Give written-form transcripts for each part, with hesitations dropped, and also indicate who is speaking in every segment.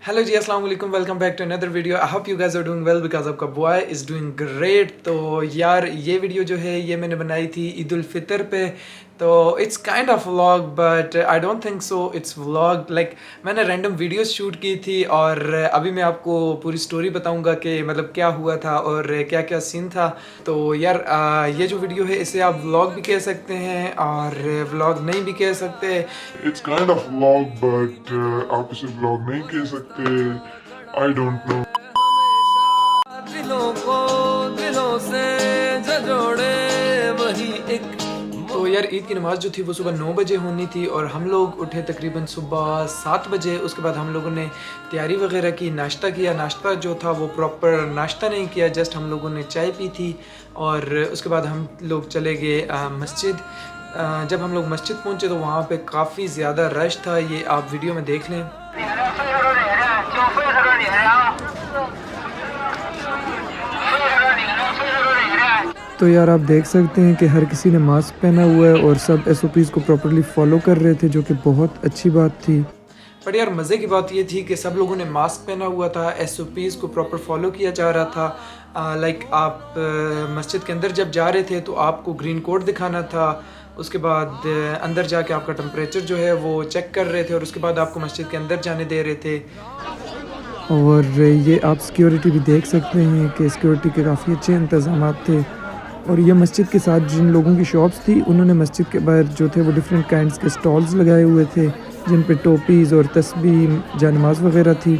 Speaker 1: Hello ji, अस्सलाम वालेकुम, welcome back to another video. I hope you guys are doing well because आपका boy is doing great. तो यार ये वीडियो जो है ये मैंने बनाई थी ईद उल फितर पे। तो it's kind of vlog but I don't think so it's vlog. Like मैंने रैंडम वीडियोस शूट की थी और अभी मैं आपको पूरी स्टोरी बताऊंगा कि मतलब क्या हुआ था और क्या क्या सीन था। तो यार ये जो वीडियो है इसे आप व्लॉग भी कह सकते हैं और व्लॉग नहीं भी कह सकते।
Speaker 2: It's kind of vlog but आप इसे व्लॉग नहीं कह सकते। I don't know.
Speaker 1: दिलों को दिलों से जो जोड़े वही एक। तो यार ईद की नमाज़ जो थी वो सुबह 9 बजे होनी थी और हम लोग उठे तकरीबन सुबह 7 बजे। उसके बाद हम लोगों ने तैयारी वगैरह की, नाश्ता किया। नाश्ता जो था वो प्रॉपर नाश्ता नहीं किया, जस्ट हम लोगों ने चाय पी थी। और उसके बाद हम लोग चले गए मस्जिद। जब हम लोग मस्जिद पहुँचे तो वहाँ पे काफ़ी ज़्यादा रश था, ये आप वीडियो में देख लें। तो यार आप देख सकते हैं कि हर किसी ने मास्क पहना हुआ है और सब एसओपीज़ को प्रॉपर्ली फॉलो कर रहे थे, जो कि बहुत अच्छी बात थी। बट यार मज़े की बात ये थी कि सब लोगों ने मास्क पहना हुआ था, एसओपीज़ को प्रॉपर फॉलो किया जा रहा था। लाइक आप मस्जिद के अंदर जब जा रहे थे तो आपको ग्रीन कोड दिखाना था। उसके बाद अंदर जाके आपका टेम्परेचर जो है वो चेक कर रहे थे और उसके बाद आपको मस्जिद के अंदर जाने दे रहे थे। और ये आप सिक्योरिटी भी देख सकते हैं कि सिक्योरिटी के काफ़ी अच्छे इंतज़ाम थे। और ये मस्जिद के साथ जिन लोगों की शॉप्स थी उन्होंने मस्जिद के बाहर जो थे वो डिफरेंट काइंड्स के स्टॉल्स लगाए हुए थे, जिन पे टोपीज़ और तस्बीह जानमाज़ वगैरह थी।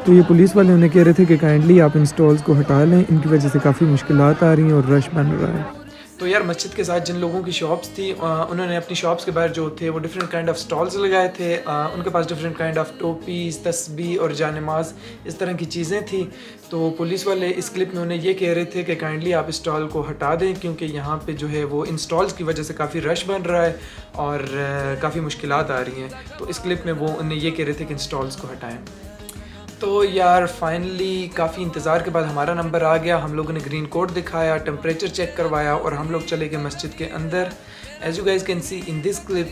Speaker 1: तो ये पुलिस वाले उन्हें कह रहे थे कि काइंडली आप इन स्टॉल्स को हटा लें, इनकी वजह से काफ़ी मुश्किलात आ रही हैं और रश बन रहा है। तो यार मस्जिद के साथ जिन लोगों की शॉप्स थी उन्होंने अपनी शॉप्स के बाहर जो थे वो डिफरेंट काइंड ऑफ स्टॉल्स लगाए थे। उनके पास डिफरेंट काइंड ऑफ टोपीज़, तस्बीह और जानमाज़ इस तरह की चीज़ें थी। तो पुलिस वाले इस क्लिप में उन्हें ये कह रहे थे कि काइंडली आप स्टॉल को हटा दें, क्योंकि यहाँ पे जो है वो इन स्टॉल्स की वजह से काफ़ी रश बन रहा है और काफ़ी मुश्किलात आ रही हैं। तो इस क्लिप में वो उन्हें ये कह रहे थे कि इन स्टॉल्स को हटाएँ। तो यार फाइनली काफ़ी इंतज़ार के बाद हमारा नंबर आ गया। हम लोगों ने ग्रीन कोड दिखाया, टेम्परेचर चेक करवाया और हम लोग चले गए मस्जिद के अंदर। As you guys can see in this clip.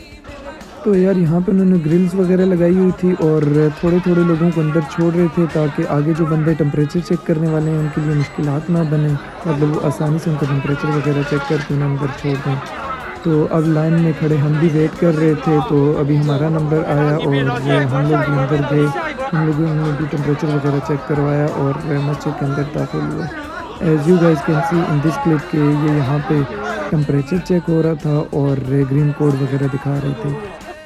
Speaker 1: तो यार यहाँ पे उन्होंने ग्रिल्स वगैरह लगाई हुई थी और थोड़े थोड़े लोगों को अंदर छोड़ रहे थे ताकि आगे जो बंदे टेम्परेचर चेक करने वाले हैं उनके लिए मुश्किलात ना बने, मतलब वो आसानी से उनका टेम्परेचर वगैरह चेक करके उन्हें अंदर छोड़ दें। तो अब लाइन में खड़े हम भी वेट कर रहे थे। तो अभी हमारा नंबर आया और हम लोग भी अंदर गए। हम लोगों ने भी टेम्परेचर वगैरह चेक करवाया और मस्जिद के अंदर दाखिल हुए। As you guys can see in this clip के ये यहाँ पे टेम्परेचर चेक हो रहा था और ग्रीन कोड वगैरह दिखा रहे थे।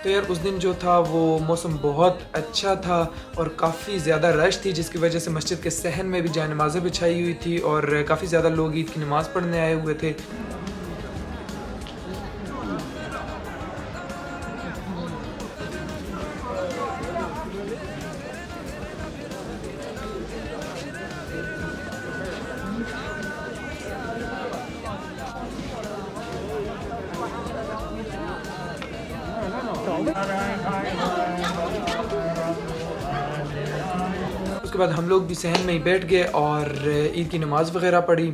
Speaker 1: तो यार उस दिन जो था वो मौसम बहुत अच्छा था और काफ़ी ज़्यादा रश थी, जिसकी वजह से मस्जिद के सहन में भी जाए नमाज़ें बिछाई हुई थी और काफ़ी ज़्यादा लोग ईद की नमाज़ पढ़ने आए हुए थे। उसके बाद हम लोग भी सहन में ही बैठ गए और ईद की नमाज़ वगैरह पढ़ी।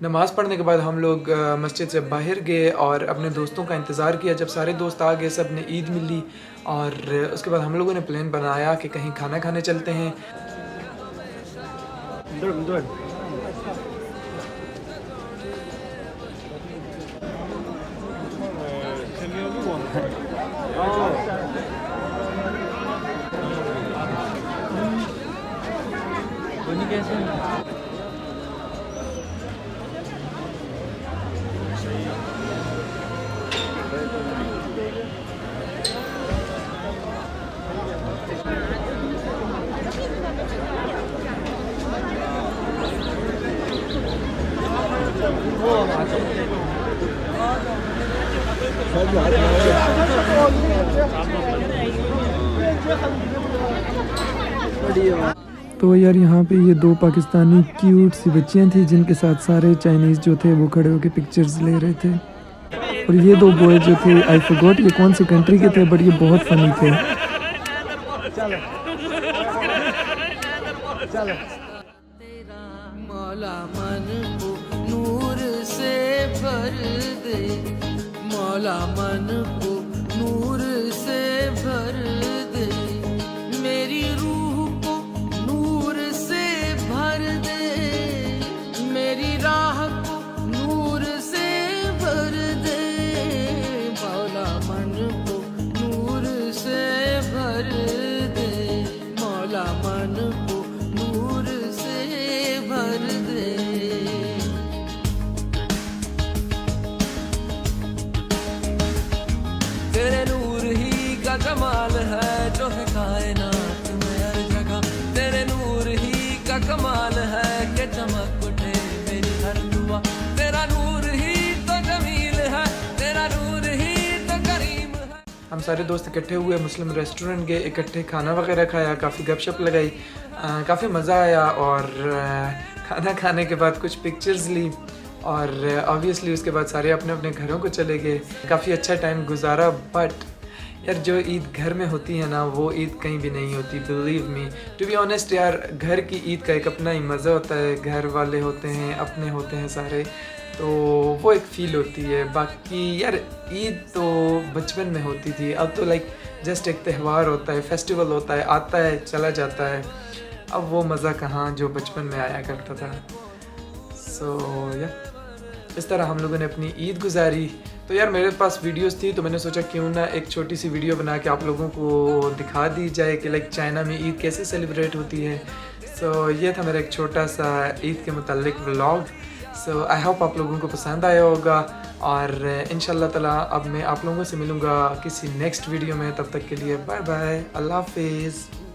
Speaker 1: नमाज़ पढ़ने के बाद हम लोग मस्जिद से बाहर गए और अपने दोस्तों का इंतज़ार किया। जब सारे दोस्त आ गए, सब ने ईद मिली और उसके बाद हम लोगों ने प्लान बनाया कि कहीं खाना खाने चलते हैं। तो यार यहाँ पे ये दो पाकिस्तानी क्यूट सी बच्चियाँ थी जिनके साथ सारे चाइनीज़ जो थे वो खड़े होकर पिक्चर्स ले रहे थे। और ये दो बॉय जो थे, आई फॉरगॉट ये कौन सी कंट्री के थे, बट ये बहुत फनी थे।
Speaker 3: मौला मन को नूर से भर दे, मौला मन को नूर से भर दे, मेरी रूह को नूर से भर दे, मेरी राह को नूर से भर दे, मौला मन को नूर से भर दे, मौला मन को नूर से भर दे। तेरे नूर ही का कमाल है जो है कायनात में हर जगह, तेरे नूर ही का कमाल है कि चमक उठे मेरी हर दुआ, तेरा नूर ही तो जमील है, तेरा नूर ही तो करीम है।
Speaker 1: हम सारे दोस्त इकट्ठे हुए, मुस्लिम रेस्टोरेंट गए, इकट्ठे खाना वगैरह खाया, काफ़ी गपशप लगाई, काफ़ी मज़ा आया और खाना खाने के बाद कुछ पिक्चर्स ली और ऑब्वियसली उसके बाद सारे अपने अपने घरों को चले गए। काफ़ी अच्छा टाइम गुजारा, बट यार जो ईद घर में होती है ना वो ईद कहीं भी नहीं होती, believe me. To be honest यार, घर की ईद का एक अपना ही मज़ा होता है, घर वाले होते हैं, अपने होते हैं सारे, तो वो एक फ़ील होती है। बाकी यार ईद तो बचपन में होती थी, अब तो लाइक जस्ट एक त्यौहार होता है, फेस्टिवल होता है, आता है चला जाता है। अब वो मज़ा कहाँ जो बचपन में आया करता था। सो इस तरह हम लोगों ने अपनी ईद गुजारी। तो यार मेरे पास वीडियोस थी तो मैंने सोचा क्यों ना एक छोटी सी वीडियो बना के आप लोगों को दिखा दी जाए कि लाइक चाइना में ईद कैसे सेलिब्रेट होती है। सो ये था मेरा एक छोटा सा ईद के मुताल्लिक व्लॉग। सो आई होप आप लोगों को पसंद आया होगा, और इंशाल्लाह ताला अब मैं आप लोगों से मिलूँगा किसी नेक्स्ट वीडियो में। तब तक के लिए बाय बाय, अल्लाह हाफिज़।